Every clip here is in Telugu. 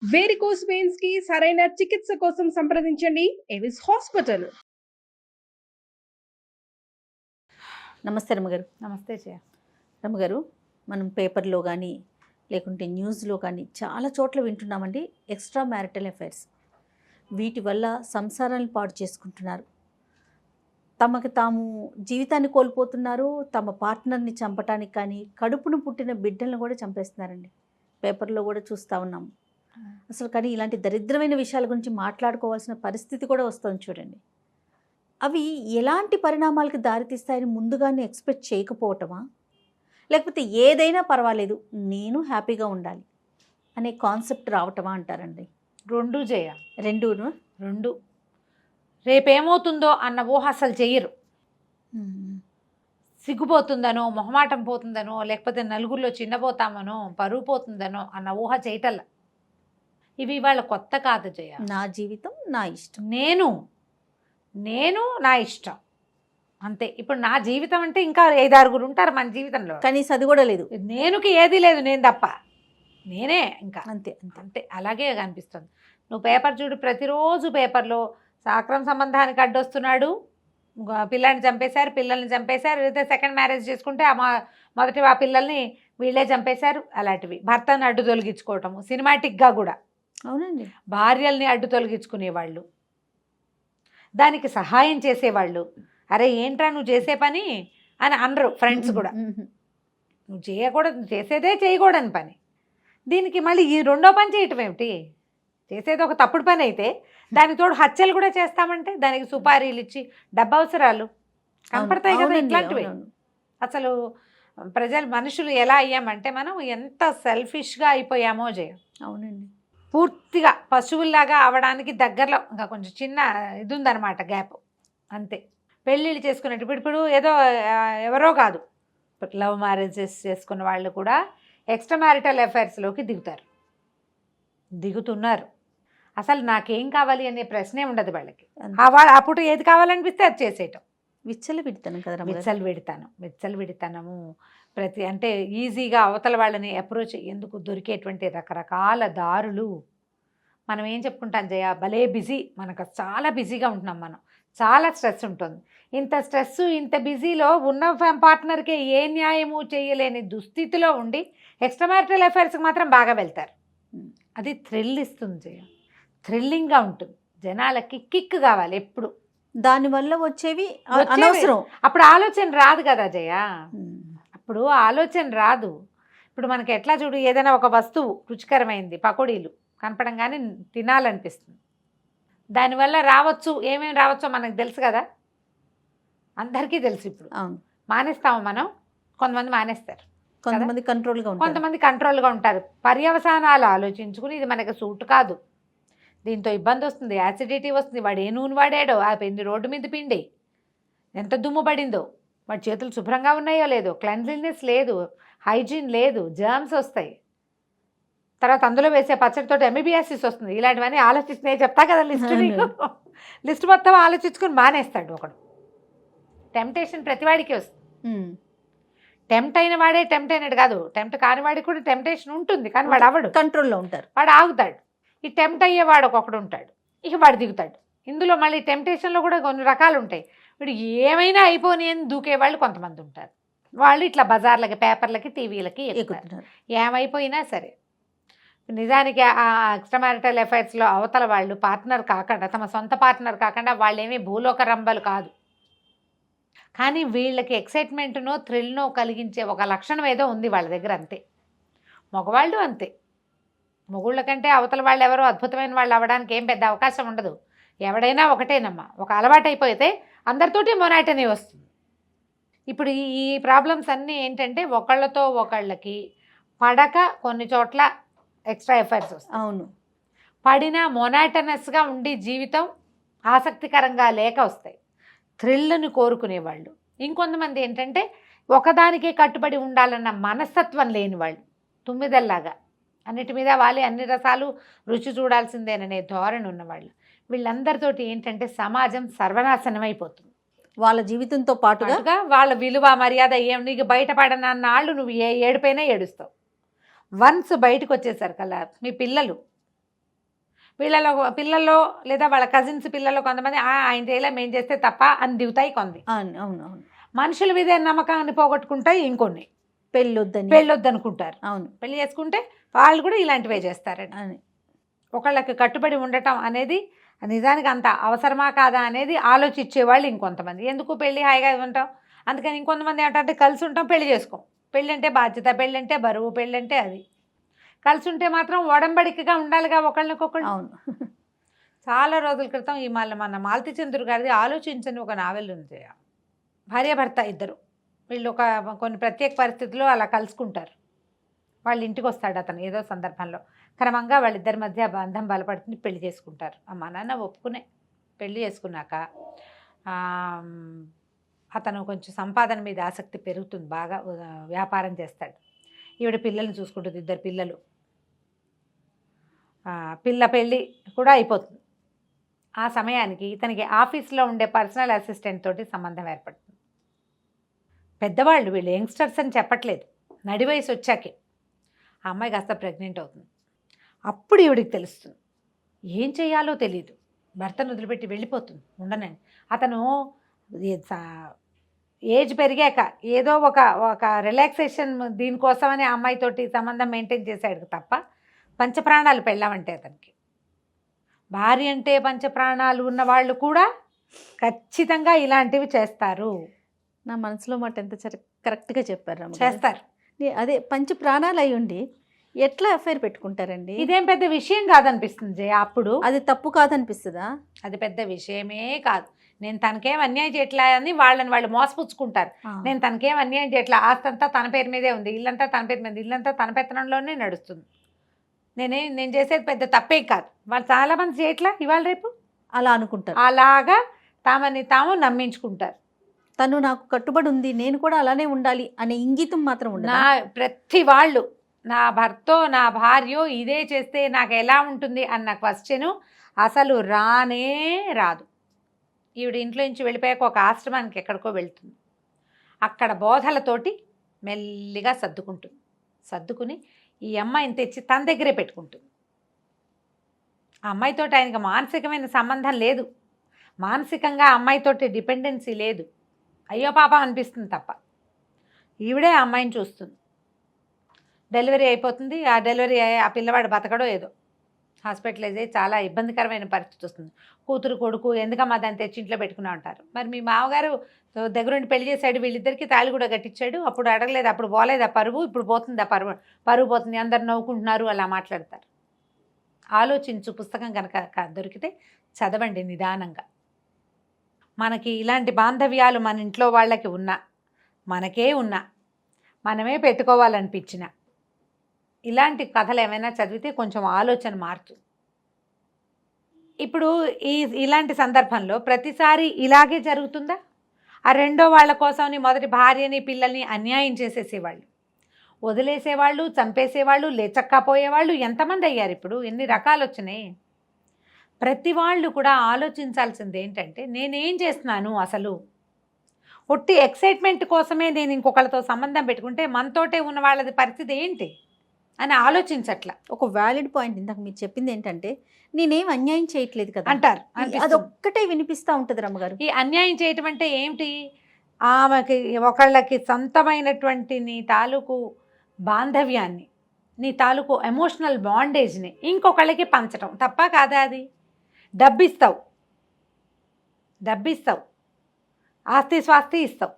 వేరికోస్ వెయిన్స్ కి సరైన చికిత్స కోసం సంప్రదించండి ఎవిస్ హాస్పిటల్. నమస్తే రమ్మగారు. నమస్తే జయ. రమ్మగారు, మనం పేపర్లో కానీ లేకుంటే న్యూస్లో కానీ చాలా చోట్ల వింటున్నామండి ఎక్స్ట్రా మ్యారిటల్ అఫైర్స్. వీటి వల్ల సంసారాలను పాడు చేసుకుంటున్నారు, తమకు తాము జీవితాన్ని కోల్పోతున్నారు, తమ పార్ట్నర్ని చంపటానికి కానీ కడుపును పుట్టిన బిడ్డలను కూడా చంపేస్తున్నారండి. పేపర్లో కూడా చూస్తూ ఉన్నాము. అసలు కానీ ఇలాంటి దరిద్రమైన విషయాల గురించి మాట్లాడుకోవాల్సిన పరిస్థితి కూడా వస్తుంది చూడండి. అవి ఎలాంటి పరిణామాలకు దారితీస్తాయని ముందుగానే ఎక్స్పెక్ట్ చేయకపోవటమా, లేకపోతే ఏదైనా పర్వాలేదు నేను హ్యాపీగా ఉండాలి అనే కాన్సెప్ట్ రావటమా అంటారండి? రెండు జయ, రెండు రేపేమవుతుందో అన్న ఊహ అసలు చెయ్యరు. సిగ్గుపోతుందనో, మొహమాటం పోతుందనో, లేకపోతే నలుగురిలో చిన్నపోతామనో, పరువు పోతుందనో అన్న ఊహ చేయటల్లా. ఇవి వాళ్ళ కొత్త కాదు జయ. నా జీవితం నా ఇష్టం, నేను నా ఇష్టం అంతే. ఇప్పుడు నా జీవితం అంటే ఇంకా 5-6 ఉంటారు మన జీవితంలో, కనీసం అది కూడా లేదు. నేనుకి ఏదీ లేదు, నేను తప్ప నేనే ఇంకా అంతే అంతే. అలాగే అనిపిస్తుంది. నువ్వు పేపర్ చూడు, ప్రతిరోజు పేపర్లో సాక్రం సంబంధానికి అడ్డొస్తున్నాడు, పిల్లని చంపేశారు, పిల్లల్ని చంపేశారు, అయితే సెకండ్ మ్యారేజ్ చేసుకుంటే మొదటి ఆ పిల్లల్ని వీళ్ళే చంపేశారు, అలాంటివి. భర్తను అడ్డు తొలగించుకోవటము సినిమాటిక్గా కూడా. అవునండి, భార్యల్ని అడ్డు తొలగించుకునేవాళ్ళు, దానికి సహాయం చేసేవాళ్ళు. అరే ఏంట్రా నువ్వు చేసే పని అని అనరు ఫ్రెండ్స్ కూడా. నువ్వు చేయకూడదు, చేసేదే చేయకూడని పని, దీనికి మళ్ళీ ఈ రెండో పని చేయటం ఏమిటి? చేసేది ఒక తప్పుడు పని అయితే దానికి తోడు హత్యలు కూడా చేస్తామంటే దానికి సుపారీలు ఇచ్చి డబ్బు అవసరాలు కనపడతాయి కదా. ఇట్లాంటివి అసలు మనుషులు ఎలా అయ్యామంటే మనం ఎంత సెల్ఫిష్గా అయిపోయామో జయ. అవునండి, పూర్తిగా పశువుల్లాగా అవడానికి దగ్గరలో ఇంకా కొంచెం చిన్న ఇది ఉందన్నమాట, గ్యాప్ అంతే. పెళ్ళిళ్ళు చేసుకున్నట్టు ఇప్పుడు ఏదో ఎవరో కాదు, లవ్ మ్యారేజెస్ చేసుకున్న వాళ్ళు కూడా ఎక్స్ట్రా మ్యారిటల్ అఫైర్స్లోకి దిగుతున్నారు. అసలు నాకేం కావాలి అనే ప్రశ్నే ఉండదు వాళ్ళకి. అప్పుడు ఏది కావాలనిపిస్తే అది చేసేయటం. విచ్చలవిడితనము అంటే ఈజీగా అవతల వాళ్ళని అప్రోచ్ ఎందుకు దొరికేటువంటి రకరకాల దారులు. మనం ఏం చెప్పుకుంటాం జయ, భలే బిజీ, మనకు చాలా బిజీగా ఉంటున్నాం, మనం చాలా స్ట్రెస్ ఉంటుంది. ఇంత స్ట్రెస్ ఇంత బిజీలో ఉన్న పార్ట్నర్కే ఏ న్యాయము చేయలేని దుస్థితిలో ఉండి ఎక్స్ట్రా మ్యారిటల్ అఫైర్స్కి మాత్రం బాగా వెళ్తారు. అది థ్రిల్ ఇస్తుంది జయ, థ్రిల్లింగ్గా ఉంటుంది. జనాలకి కిక్ కావాలి ఎప్పుడు, దానివల్ల వచ్చేవి అనవసరం. అప్పుడు ఆలోచన రాదు కదా జయ, అప్పుడు ఆలోచన రాదు. ఇప్పుడు మనకి ఎట్లా చూడు, ఏదైనా ఒక వస్తువు రుచికరమైంది, పకోడీలు కనపడంగానే తినాలనిపిస్తుంది. దానివల్ల రావచ్చు, ఏమేమి రావచ్చో మనకు తెలుసు కదా, అందరికీ తెలుసు. ఇప్పుడు మానేస్తాము మనం, కొంతమంది మానేస్తారు, కొంతమంది కంట్రోల్గా ఉంటారు. పర్యవసానాలు ఆలోచించుకుని ఇది మనకు సూట్ కాదు, దీంతో ఇబ్బంది వస్తుంది, యాసిడిటీ వస్తుంది, వాడు ఏ నూనె వాడాడో, ఆ పిండి రోడ్డు మీద పిండి ఎంత దుమ్ము పడిందో, వాడి చేతులు శుభ్రంగా ఉన్నాయో లేదో, క్లెన్లీనెస్ లేదు, హైజీన్ లేదు, జర్మ్స్ వస్తాయి. తర్వాత అందులో వేసే పచ్చడితో ఎంబీబీఎస్ఎస్ వస్తుంది. ఇలాంటివన్నీ ఆలోచిస్తున్నాయి చెప్తా కదా లిస్ట్. లిస్ట్ మొత్తం ఆలోచించుకుని మానేస్తాడు ఒకడు. టెంప్టేషన్ ప్రతివాడికి వస్తుంది. టెంప్ట్ అయిన వాడే టెంప్ట్ అయినట్టు కాదు, టెంప్ట్ కాని వాడికి కూడా టెంప్టేషన్ ఉంటుంది, కానీ వాడు అవడు, కంట్రోల్లో ఉంటారు, వాడు ఆగుతాడు. ఈ టెంప్ట్ అయ్యేవాడు ఒకడు ఉంటాడు, ఇక వాడు దిగుతాడు. ఇందులో మళ్ళీ టెంప్టేషన్లో కూడా కొన్ని రకాలు ఉంటాయి. వీడు ఏమైనా అయిపోని అని దూకేవాళ్ళు కొంతమంది ఉంటారు. వాళ్ళు ఇట్లా బజార్లకి, పేపర్లకి, టీవీలకి ఎక్కుతారు. ఏమైపోయినా సరే. నిజానికి ఆ ఎక్స్ట్రా మ్యారిటల్ అఫైర్స్లో అవతల వాళ్ళు పార్ట్నర్ కాకుండా, తమ సొంత పార్ట్నర్ కాకుండా, వాళ్ళేమీ భూలోక రంబలు కాదు, కానీ వీళ్ళకి ఎక్సైట్మెంట్నో థ్రిల్నో కలిగించే ఒక లక్షణం ఏదో ఉంది వాళ్ళ దగ్గర, అంతే. మగవాళ్ళు అంతే, మొగుళ్ళ కంటే అవతల వాళ్ళు ఎవరో అద్భుతమైన వాళ్ళు అవ్వడానికి ఏం పెద్ద అవకాశం ఉండదు. ఎవడైనా ఒకటేనమ్మా, ఒక అలవాటు అయిపోతే అందరితోటి మొనాటనీ వస్తుంది. ఇప్పుడు ఈ ప్రాబ్లమ్స్ అన్నీ ఏంటంటే ఒకళ్ళతో ఒకళ్ళకి పడక కొన్ని చోట్ల ఎక్స్ట్రా ఎఫైర్స్ వస్తాయి. అవును, పడినా మొనాటనస్గా ఉండి జీవితం ఆసక్తికరంగా లేక వస్తాయి. థ్రిల్ని కోరుకునేవాళ్ళు. ఇంకొంతమంది ఏంటంటే ఒకదానికే కట్టుబడి ఉండాలన్న మనస్తత్వం లేని వాళ్ళు, తుమ్మిదల్లాగా అన్నిటి మీద వాలి అన్ని రసాలు రుచి చూడాల్సిందేననే ధోరణి ఉన్నవాళ్ళు. వీళ్ళందరితోటి ఏంటంటే సమాజం సర్వనాశనం అయిపోతుంది. వాళ్ళ జీవితంతో పాటుగా వాళ్ళ విలువ మర్యాద ఏం, నీకు బయటపడనన్నాళ్ళు నువ్వు ఏడుపైనా ఏడుస్తావు. వన్స్ బయటకు వచ్చేసరికల్లా మీ పిల్లలు పిల్లల్లో లేదా వాళ్ళ కజిన్స్ పిల్లల్లో కొంతమంది ఆయన చేయలే మేము చేస్తే తప్ప అని దిగుతాయి కొన్ని. అవును అవును అవును. మనుషుల మీద నమ్మకాన్ని పోగొట్టుకుంటాయి ఇంకొన్ని. పెళ్ళొద్దనుకుంటారు. అవును. పెళ్లి చేసుకుంటే వాళ్ళు కూడా ఇలాంటివే చేస్తారండి. అని ఒకళ్ళకి కట్టుబడి ఉండటం అనేది నిజానికి అంత అవసరమా కాదా అనేది ఆలోచించేవాళ్ళు ఇంకొంతమంది. ఎందుకు పెళ్ళి హాయిగా ఉంటాం, అందుకని ఇంకొంతమంది ఏంటంటే కలిసి ఉంటాం పెళ్లి చేసుకోం. పెళ్ళి అంటే బాధ్యత, పెళ్ళి అంటే బరువు, పెళ్ళి అంటే అది. కలిసి ఉంటే మాత్రం ఒడంబడికగా ఉండాలిగా ఒకళ్ళకొకళ్ళు. అవును. చాలా రోజుల క్రితం మన మాలతి చంద్రు గారిది ఆలోచించని ఒక నావెల్ ఉంది. భార్యాభర్త ఇద్దరు వీళ్ళు కొన్ని ప్రత్యేక పరిస్థితుల్లో అలా కలుసుకుంటారు. వాళ్ళ ఇంటికి వస్తాడు అతను ఏదో సందర్భంలో. క్రమంగా వాళ్ళిద్దరి మధ్య బంధం బలపడుతుంది, పెళ్లి చేసుకుంటారు. అమ్మ నాన్న ఒప్పుకునే పెళ్లి చేసుకున్నాక అతను కొంచెం సంపాదన మీద ఆసక్తి పెరుగుతుంది, బాగా వ్యాపారం చేస్తాడు. ఈవిడ పిల్లల్ని చూసుకుంటుంది, ఇద్దరు పిల్లలు. పిల్ల పెళ్ళి కూడా అయిపోతుంది. ఆ సమయానికి ఇతనికి ఆఫీస్లో ఉండే పర్సనల్ అసిస్టెంట్ తోటి సంబంధం ఏర్పడుతుంది. పెద్దవాళ్ళు వీళ్ళు, యంగ్స్టర్స్ అని చెప్పట్లేదు, నడి వయసు వచ్చాకే. ఆ అమ్మాయి కాస్త ప్రెగ్నెంట్ అవుతుంది. అప్పుడు ఈవిడికి తెలుస్తుంది, ఏం చేయాలో తెలియదు. భర్తను వదిలిపెట్టి వెళ్ళిపోతుంది, ఉండనని. అతను ఏజ్ పెరిగాక ఏదో ఒక రిలాక్సేషన్ దీనికోసమని ఆ అమ్మాయితోటి సంబంధం మెయింటైన్ చేశాడు తప్ప పంచప్రాణాలు పెళ్ళామంటే అతనికి. భార్య అంటే పంచప్రాణాలు ఉన్న వాళ్ళు కూడా ఖచ్చితంగా ఇలాంటివి చేస్తారు. నా మనసులో మాట ఎంత కరెక్ట్గా చెప్పారు. చేస్తారు. అదే పంచ ప్రాణాలు అయి ఉండి ఎట్లా అఫైర్ పెట్టుకుంటారండి? ఇదేం పెద్ద విషయం కాదనిపిస్తుంది. అప్పుడు అది తప్పు కాదనిపిస్తుందా? అది పెద్ద విషయమే కాదు. నేను తనకేం అన్యాయం చేయట్లా అని వాళ్ళు మోసపుచ్చుకుంటారు. నేను తనకేం అన్యాయం చేయట్లా, ఆస్తంతా తన పేరు మీదే ఉంది, ఇల్లంతా తన పేరు మీద, ఇల్లంతా తన పెత్తనంలోనే నడుస్తుంది. నేను చేసేది పెద్ద తప్పే కాదు. వాళ్ళు చాలామంది చేయట్లా ఇవాళ రేపు అలా అనుకుంటారు. అలాగా తామని తాము నమ్మించుకుంటారు. తను నాకు కట్టుబడి ఉంది, నేను కూడా అలానే ఉండాలి అనే ఇంగితం మాత్రం ఉండదు. ప్రతి వాళ్ళు నా భర్తో నా భార్యో ఇదే చేస్తే నాకు ఎలా ఉంటుంది అన్న క్వశ్చను అసలు రానే రాదు. ఈవిడ ఇంట్లో నుంచి వెళ్ళిపోయాక ఒక ఆశ్రమానికి ఎక్కడికో వెళ్తుంది. అక్కడ బోధలతోటి మెల్లిగా సర్దుకుని ఈ అమ్మాయిని తెచ్చి తన దగ్గరే పెట్టుకుంటుంది. ఆ అమ్మాయితోటి ఆయనకి మానసికమైన సంబంధం లేదు, మానసికంగా అమ్మాయితోటి డిపెండెన్సీ లేదు. అయ్యో పాప అనిపిస్తుంది తప్ప. ఈవిడే ఆ అమ్మాయిని చూస్తుంది. డెలివరీ అయిపోతుంది. ఆ డెలివరీ ఆ పిల్లవాడు బతకడో ఏదో హాస్పిటలైజ్ అయ్యి చాలా ఇబ్బందికరమైన పరిస్థితి వస్తుంది. కూతురు కొడుకు ఎందుకమ్మా దాన్ని తెచ్చి ఇంట్లో పెట్టుకున్నా ఉంటారు. మరి మీ మామగారు దగ్గరుండి పెళ్లి చేశాడు, వీళ్ళిద్దరికీ తాళి కూడా కట్టించాడు, అప్పుడు అడగలేదు, అప్పుడు పోలేదు ఆ పరువు, ఇప్పుడు పోతుంది ఆ పరువు పోతుంది, అందరు నవ్వుకుంటున్నారు, అలా మాట్లాడతారు. ఆలోచించు, పుస్తకం కనుక దొరికితే చదవండి నిదానంగా. మనకి ఇలాంటి బాంధవ్యాలు మన ఇంట్లో వాళ్ళకి ఉన్నా, మనకే ఉన్నా, మనమే పెట్టుకోవాలనిపించిన ఇలాంటి కథలు ఏమైనా చదివితే కొంచెం ఆలోచన మారుతుంది. ఇప్పుడు ఇలాంటి సందర్భంలో ప్రతిసారి ఇలాగే జరుగుతుందా? ఆ రెండో వాళ్ళ కోసమని మొదటి భార్యని పిల్లల్ని అన్యాయం చేసేసేవాళ్ళు, వదిలేసేవాళ్ళు, చంపేసేవాళ్ళు, లేచక్కపోయేవాళ్ళు ఎంతమంది అయ్యారు. ఇప్పుడు ఎన్ని రకాలు వచ్చినాయి. ప్రతి వాళ్ళు కూడా ఆలోచించాల్సింది ఏంటంటే, నేనేం చేస్తున్నాను అసలు? ఒట్టి ఎక్సైట్మెంట్ కోసమే నేను ఇంకొకళ్ళతో సంబంధం పెట్టుకుంటే మనతోటే ఉన్న వాళ్ళది పరిస్థితి ఏంటి అని ఆలోచించట్ల. ఒక వ్యాలిడ్ పాయింట్ ఇందాక మీరు చెప్పింది ఏంటంటే, నేనేం అన్యాయం చేయట్లేదు కదా అంటారు. అదొక్కటే వినిపిస్తూ ఉంటుంది రమ్మగారు. ఈ అన్యాయం చేయటం అంటే ఏమిటి? ఆమెకి ఒకళ్ళకి సొంతమైనటువంటి నీ తాలూకు బాంధవ్యాన్ని, నీ తాలూకు ఎమోషనల్ బాండేజ్ని ఇంకొకళ్ళకి పంచటం తప్ప కాదా? అది డబ్బిస్తావు, ఆస్తి స్వాస్తి ఇస్తావు,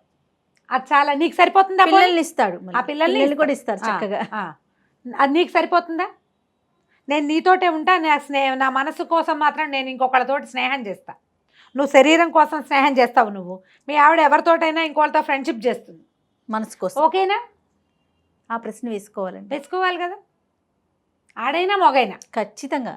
అది చాలా నీకు సరిపోతుందా? పిల్లల్ని ఇస్తాడు, ఆ పిల్లల్ని కూడా ఇస్తారు చక్కగా. అది నీకు సరిపోతుందా? నేను నీతోటే ఉంటా, నా మనసు కోసం మాత్రం నేను ఇంకొకళ్ళతోటి స్నేహం చేస్తా. నువ్వు శరీరం కోసం స్నేహం చేస్తావు. నువ్వు మీ ఆవిడ ఎవరితోటైనా ఇంకోళ్ళతో ఫ్రెండ్షిప్ చేస్తుంది మనసు కోసం. ఓకేనా? ఆ ప్రశ్న వేసుకోవాలి కదా. ఆడైనా మొగైనా ఖచ్చితంగా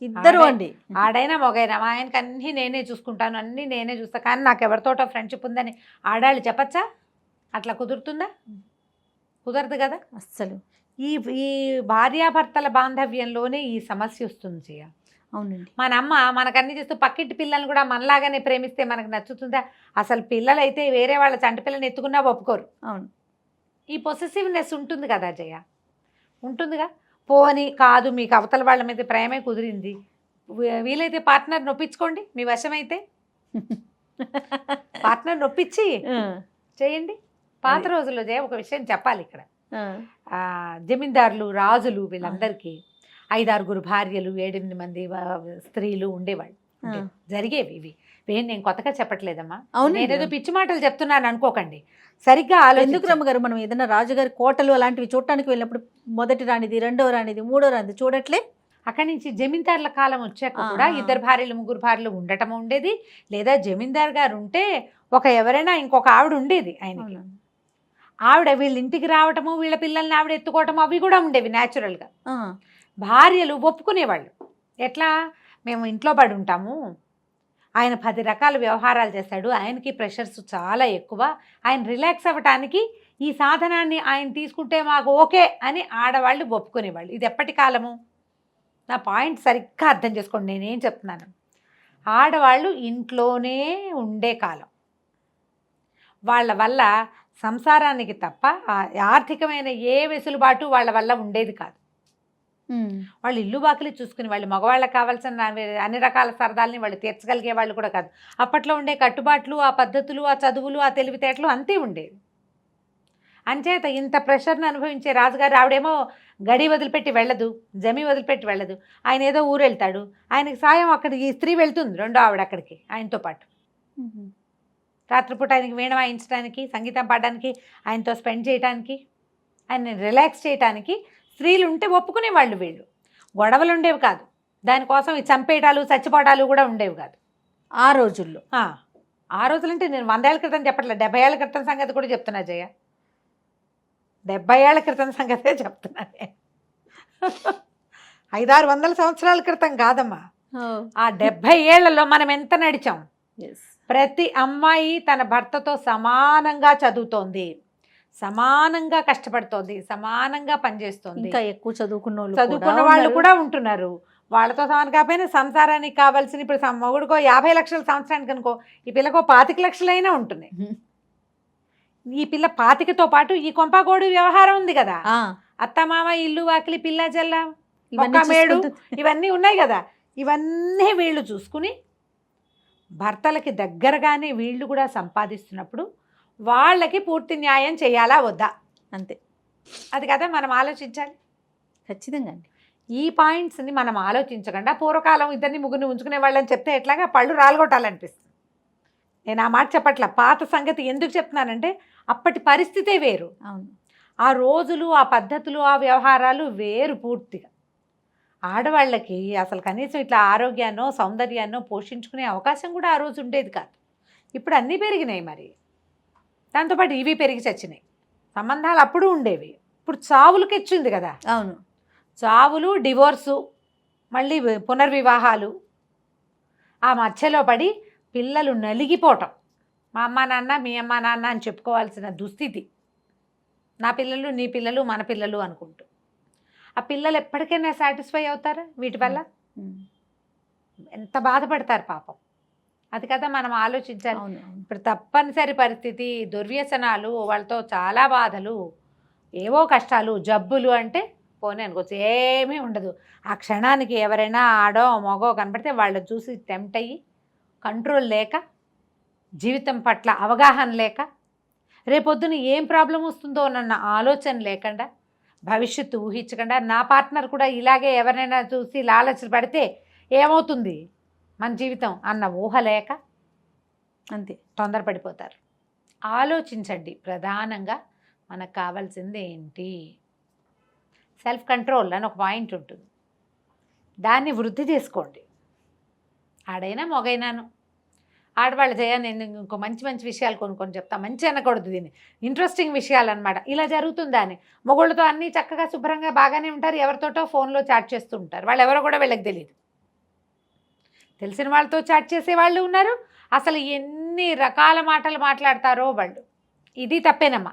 ఇద్దరు అండి. ఆడైనా మొగైనా మా ఆయనకి అన్నీ నేనే చూసుకుంటాను, అన్నీ నేనే చూస్తా, కానీ నాకు ఎవరితోటో ఫ్రెండ్షిప్ ఉందని ఆడాళ్ళు చెప్పచ్చా? అట్లా కుదురుతుందా? కుదరదు కదా అస్సలు. ఈ భార్యాభర్తల బాంధవ్యంలోనే ఈ సమస్య వస్తుంది చెయ్య. అవునండి. మన అమ్మ మనకన్నీ చేస్తూ పక్కింటి పిల్లల్ని కూడా మనలాగానే ప్రేమిస్తే మనకు నచ్చుతుందా? అసలు పిల్లలైతే వేరే వాళ్ళ చంటి పిల్లని ఎత్తుకున్నా ఒప్పుకోరు. అవును. ఈ పొసెసివ్నెస్ ఉంటుంది కదా జయ, ఉంటుందిగా. పోని కాదు, మీకు అవతల వాళ్ళ మీద ప్రేమే కుదిరింది, వీలైతే పార్ట్నర్ నొప్పించుకోండి, మీ వశమైతే పార్ట్నర్ నొప్పించి చేయండి. పాత రోజుల్లో ఒక విషయం చెప్పాలి ఇక్కడ. జమీందారులు, రాజులు వీళ్ళందరికీ 5-6 భార్యలు, 7-8 మంది స్త్రీలు ఉండేవాళ్ళు. జరిగేవి ఇవి. నేను కొత్తగా చెప్పట్లేదమ్మా, నేనేదో పిచ్చి మాటలు చెప్తున్నాను అనుకోకండి. సరిగ్గా ఎందుకు రమ్మగారు, మనం ఏదైనా రాజుగారి కోటలు అలాంటివి చూడటానికి వెళ్ళినప్పుడు మొదటి రానిది, రెండవ రానిది, మూడో రానిది చూడట్లే. అక్కడి నుంచి జమీందారుల కాలం వచ్చాక కూడా 2 భార్యలు 3 భార్యలు ఉండటం ఉండేది. లేదా జమీందార్ గారు ఉంటే ఎవరైనా ఇంకొక ఆవిడ ఉండేది ఆయనకి. ఆవిడ వీళ్ళ ఇంటికి రావటము, వీళ్ళ పిల్లల్ని ఆవిడ ఎత్తుకోవటము అవి కూడా ఉండేవి న్యాచురల్గా. భార్యలు ఒప్పుకునేవాళ్ళు. ఎట్లా, మేము ఇంట్లో పడి ఉంటాము, ఆయన 10 రకాల వ్యవహారాలు చేస్తాడు, ఆయనకి ప్రెషర్స్ చాలా ఎక్కువ, ఆయన రిలాక్స్ అవ్వటానికి ఈ సాధనాన్ని ఆయన తీసుకుంటే మాకు ఓకే అని ఆడవాళ్ళు ఒప్పుకునేవాళ్ళు. ఇది ఎప్పటి కాలము? నా పాయింట్ సరిగ్గా అర్థం చేసుకోండి నేనేం చెప్తున్నాను. ఆడవాళ్ళు ఇంట్లోనే ఉండే కాలం. వాళ్ళ వల్ల సంసారానికి తప్ప ఆర్థికమైన ఏ వెసులుబాటు వాళ్ళ వల్ల ఉండేది కాదు. వాళ్ళు ఇల్లు బాకిలి చూసుకుని వాళ్ళు మగవాళ్ళకి కావాల్సిన అన్ని రకాల సరదాలని వాళ్ళు తీర్చగలిగే వాళ్ళు కూడా కాదు. అప్పట్లో ఉండే కట్టుబాట్లు, ఆ పద్ధతులు, ఆ చదువులు, ఆ తెలివితేటలు అంతే ఉండేవి. అంచేత ఇంత ప్రెషర్ని అనుభవించే రాజుగారు, ఆవిడేమో గడి వదిలిపెట్టి వెళ్ళదు, జమి వదిలిపెట్టి వెళ్ళదు. ఆయన ఏదో ఊరు వెళ్తాడు, ఆయనకి సాయం అక్కడికి స్త్రీ వెళ్తుంది, రెండో ఆవిడ అక్కడికి ఆయనతో పాటు. రాత్రిపూట ఆయనకి వీణ వాయించడానికి, సంగీతం పాడడానికి, ఆయనతో స్పెండ్ చేయడానికి, ఆయన రిలాక్స్ చేయడానికి స్త్రీలు ఉంటే ఒప్పుకునేవాళ్ళు. వీళ్ళు గొడవలు ఉండేవి కాదు, దానికోసం ఈ చంపేయటాలు, చచ్చిపోవటాలు కూడా ఉండేవి కాదు ఆ రోజుల్లో. ఆ రోజులంటే నేను 100 ఏళ్ల క్రితం చెప్పట్లేదు, 70 ఏళ్ల క్రితం సంగతి కూడా చెప్తున్నా జయ. 70 ఏళ్ల క్రితం సంగతే చెప్తున్నా నేను. 500-600 సంవత్సరాల క్రితం కాదమ్మా. ఆ 70 ఏళ్లలో మనం ఎంత నడిచాం. ప్రతి అమ్మాయి తన భర్తతో సమానంగా చదువుతోంది, సమానంగా కష్టపడుతోంది, సమానంగా పనిచేస్తోంది. ఇంకా ఎక్కువ చదువుకున్న వాళ్ళు కూడా ఉంటున్నారు. వాళ్ళతో సమానం కాకపోయినా సంసారానికి కావాల్సిన, ఇప్పుడు మొగుడుకో 50 లక్షల సంవత్సరానికి అనుకో, ఈ పిల్లకో 25 లక్షలైనా ఉంటున్నాయి. ఈ పిల్ల 25తో పాటు ఈ కొంపగోడు వ్యవహారం ఉంది కదా, అత్తమామ, ఇల్లు వాకిలి, పిల్ల జల్ల, మేడు, ఇవన్నీ ఉన్నాయి కదా. ఇవన్నీ వీళ్ళు చూసుకుని భర్తలకి దగ్గరగానే వీళ్ళు కూడా సంపాదిస్తున్నప్పుడు వాళ్ళకి పూర్తి న్యాయం చేయాలా వద్దా, అంతే. అది కదా మనం ఆలోచించాలి. ఖచ్చితంగా అండి. ఈ పాయింట్స్ని మనం ఆలోచించకుండా పూర్వకాలం 2-3 ఉంచుకునే వాళ్ళని చెప్తే ఎట్లాగా పళ్ళు రాలగొట్టాలనిపిస్తుంది. నేను ఆ మాట చెప్పట్లా. పాత సంగతి ఎందుకు చెప్తున్నానంటే అప్పటి పరిస్థితే వేరు. అవును, ఆ రోజులు, ఆ పద్ధతులు, ఆ వ్యవహారాలు వేరు పూర్తిగా. ఆడవాళ్ళకి అసలు కనీసం ఇట్లా ఆరోగ్యాన్నో సౌందర్యాన్నో పోషించుకునే అవకాశం కూడా ఆ రోజు ఉండేది కాదు. ఇప్పుడు అన్నీ పెరిగినాయి, మరి దాంతోపాటు ఇవి పెరిగి చచ్చినాయి. సంబంధాలు అప్పుడు ఉండేవి, ఇప్పుడు చావులకి వచ్చింది కదా. అవును, చావులు, డివోర్సు, మళ్ళీ పునర్వివాహాలు, ఆ మధ్యలో పడి పిల్లలు నలిగిపోవటం. మా అమ్మ నాన్న, మీ అమ్మ నాన్న అని చెప్పుకోవాల్సిన దుస్థితి. నా పిల్లలు, నీ పిల్లలు, మన పిల్లలు అనుకుంటూ. ఆ పిల్లలు ఎప్పటికైనా సాటిస్ఫై అవుతారా వీటి వల్ల? ఎంత బాధపడతారు పాపం. అది కదా మనం ఆలోచించాలి. ఇప్పుడు తప్పనిసరి పరిస్థితి, దుర్వ్యసనాలు, వాళ్ళతో చాలా బాధలు, ఏవో కష్టాలు, జబ్బులు అంటే పోనీ అనుకోవచ్చు, ఏమీ ఉండదు. ఆ క్షణానికి ఎవరైనా ఆడో మగో కనపడితే వాళ్ళని చూసి టెంప్ట్ అయ్యి, కంట్రోల్ లేక, జీవితం పట్ల అవగాహన లేక, రేపొద్దున ఏం ప్రాబ్లం వస్తుందో అన్న ఆలోచన లేకుండా, భవిష్యత్తు ఊహించకుండా, నా పార్ట్నర్ కూడా ఇలాగే ఎవరైనా చూసి లాలచ పడితే ఏమవుతుంది మన జీవితం అన్న ఊహ లేక అంతే తొందరపడిపోతారు. ఆలోచించండి. ప్రధానంగా మనకు కావాల్సింది ఏంటి? సెల్ఫ్ కంట్రోల్ అని ఒక పాయింట్ ఉంటుంది, దాన్ని వృద్ధి చేసుకోండి. ఆడైనా మొగైనాను. ఆడవాళ్ళు నేను ఇంకో మంచి మంచి విషయాలు కొన్ని చెప్తా. మంచి అనకూడదు దీన్ని, ఇంట్రెస్టింగ్ విషయాలు అనమాట. ఇలా జరుగుతుందా అని. మొగుళ్ళతో అన్నీ చక్కగా శుభ్రంగా బాగానే ఉంటారు, ఎవరితోటో ఫోన్లో చాట్ చేస్తూ ఉంటారు. వాళ్ళు ఎవరో కూడా వీళ్ళకి తెలియదు. తెలిసిన వాళ్ళతో చాట్ చేసే వాళ్ళు ఉన్నారు. అసలు ఎన్ని రకాల మాటలు మాట్లాడతారో వాళ్ళు. ఇది తప్పేనమ్మా.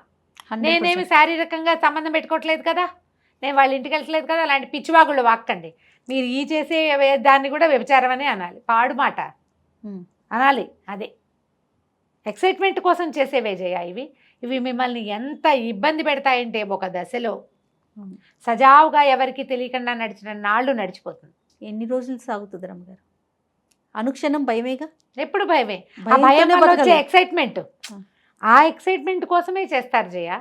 నేనేమి శారీరకంగా సంబంధం పెట్టుకోవట్లేదు కదా, నేను వాళ్ళ ఇంటికి వెళ్ళట్లేదు కదా, అలాంటి పిచ్చివాగుళ్ళు వాక్కండి. మీరు ఈ చేసే దాన్ని కూడా వ్యభిచారం అనే అనాలి, పాడు మాట అనాలి. అదే ఎక్సైట్మెంట్ కోసం చేసేవే జయ ఇవి మిమ్మల్ని ఎంత ఇబ్బంది పెడతాయంటే ఒక దశలో సజావుగా ఎవరికి తెలియకుండా నడిచిన నాళ్ళు నడిచిపోతుంది. ఎన్ని రోజులు సాగుతుంది రమ్మగారు? అనుక్షణం భయమేగా. ఎప్పుడు భయమే. ఆ భయంతోనే భయం వల్ల వచ్చే బతకాలి. ఎక్సైట్మెంట్, ఆ. ఆ ఎక్సైట్మెంట్ కోసమే చేస్తారు జయ.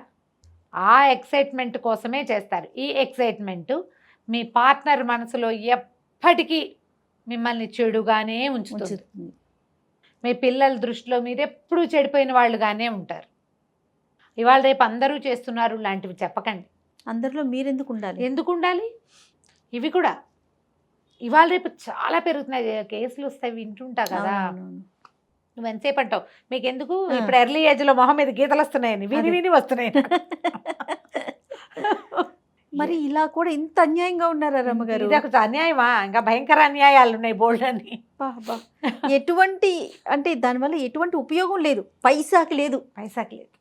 ఆ ఎక్సైట్మెంట్ కోసమే చేస్తారు. ఈ ఎక్సైట్మెంట్ మీ పార్ట్నర్ మనసులో ఎప్పటికీ మిమ్మల్ని చెడుగానే ఉంచుతుంది. ఉంచుతుంది. మీ పిల్లల దృష్టిలో మీరు ఎప్పుడూ చెడిపోయిన వాళ్ళుగానే ఉంటారు. ఇవాళ రేపు అందరూ చేస్తున్నారు లాంటివి చెప్పకండి. అందరిలో మీరెందుకు ఉండాలి? ఎందుకు ఉండాలి? ఇవి కూడా ఇవాళ రేపు చాలా పెరుగుతున్నాయి కేసులు వస్తాయి, వింటుంటా కదా. అవునవును. నువ్వు ఎంతసేపు అంటావు మీకు ఎందుకు, ఆ. ఇప్పుడు ఎర్లీ ఏజ్ లో మొహం మీద గీతలు వస్తున్నాయని విని అదే. విని వస్తున్నాయి. మరి ఇలా కూడా ఇంత అన్యాయంగా ఉన్నారా రమ్మగారు? ఇది ఒక అన్యాయమా? ఇంకా భయంకర అన్యాయాలు ఉన్నాయి బోల్డ్ అని. ఎటువంటి అంటే దానివల్ల ఎటువంటి ఉపయోగం లేదు, పైసాకి లేదు. పైసాకి లేదు.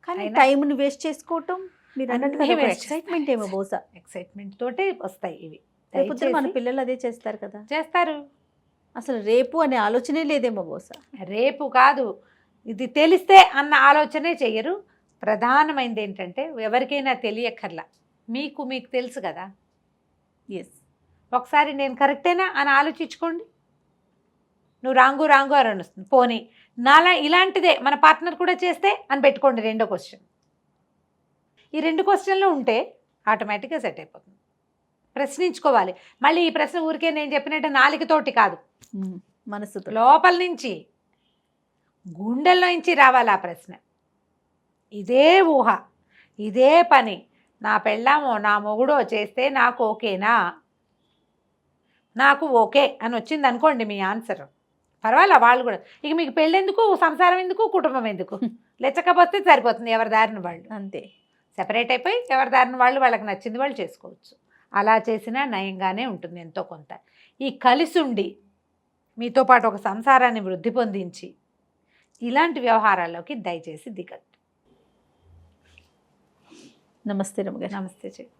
కానీ అయినా- టైంని వేస్ట్ చేసుకోవటం, మీరు అన్నట్టుగా అన్నీ waste ఎక్సైట్మెంట్ ఏమో బహుశా. ఎక్సైట్మెంట్ తోటే వస్తాయి ఇవి. లేకపోతే మన దయచేసి పిల్లలు అదే చేస్తారు కదా. చేస్తారు. అసలు రేపు అనే ఆలోచనే లేదేమో బహుశా. రేపు కాదు, ఇది తెలిస్తే అన్న ఆలోచనే చెయ్యరు. ప్రధానమైనది ఏంటంటే ఎవరికైనా తెలియక్కర్లా, మీకు మీకు తెలుసు కదా. ఎస్. ఒకసారి నేను కరెక్టేనా అని ఆలోచించుకోండి. నువ్వు రాంగు రాంగు అని వస్తుంది. పోనీ నాలా ఇలాంటిదే మన పార్ట్నర్ కూడా చేస్తే అని పెట్టుకోండి రెండో క్వశ్చన్. ఈ 2 క్వశ్చన్లు ఉంటే ఆటోమేటిక్గా సెట్ అయిపోతుంది. ప్రశ్నించుకోవాలి. మళ్ళీ ఈ ప్రశ్న ఊరికే నేను చెప్పినట్టు నాలుగుతోటి కాదు, మనసుతో. లోపల నుంచి గుండెల్లో నుంచి రావాలి ఆ ప్రశ్న. ఇదే ఊహ, ఇదే పని నా పెళ్ళామో నా మొగుడో చేస్తే నాకు ఓకేనా, నాకు ఓకే అని వచ్చింది అనుకోండి మీ ఆన్సర్, పర్వాలే. వాళ్ళు కూడా ఇక మీకు పెళ్ళెందుకు, సంసారం ఎందుకు, కుటుంబం ఎందుకు, లెచ్చకపోతే సరిపోతుంది. ఎవరి దారిన వాళ్ళు అంతే. సెపరేట్ అయిపోయి ఎవరి దారిన వాళ్ళు వాళ్ళకి నచ్చింది వాళ్ళు చేసుకోవచ్చు. అలా చేసినా నయంగానే ఉంటుంది ఎంతో కొంత. ఈ కలిసి ఉండి మీతో పాటు ఒక సంసారాన్ని వృద్ధి పొందించి ఇలాంటి వ్యవహారాల్లోకి దయచేసి దిగద్దు. నమస్తే రమ్మగారు. నమస్తే చెయ్యి.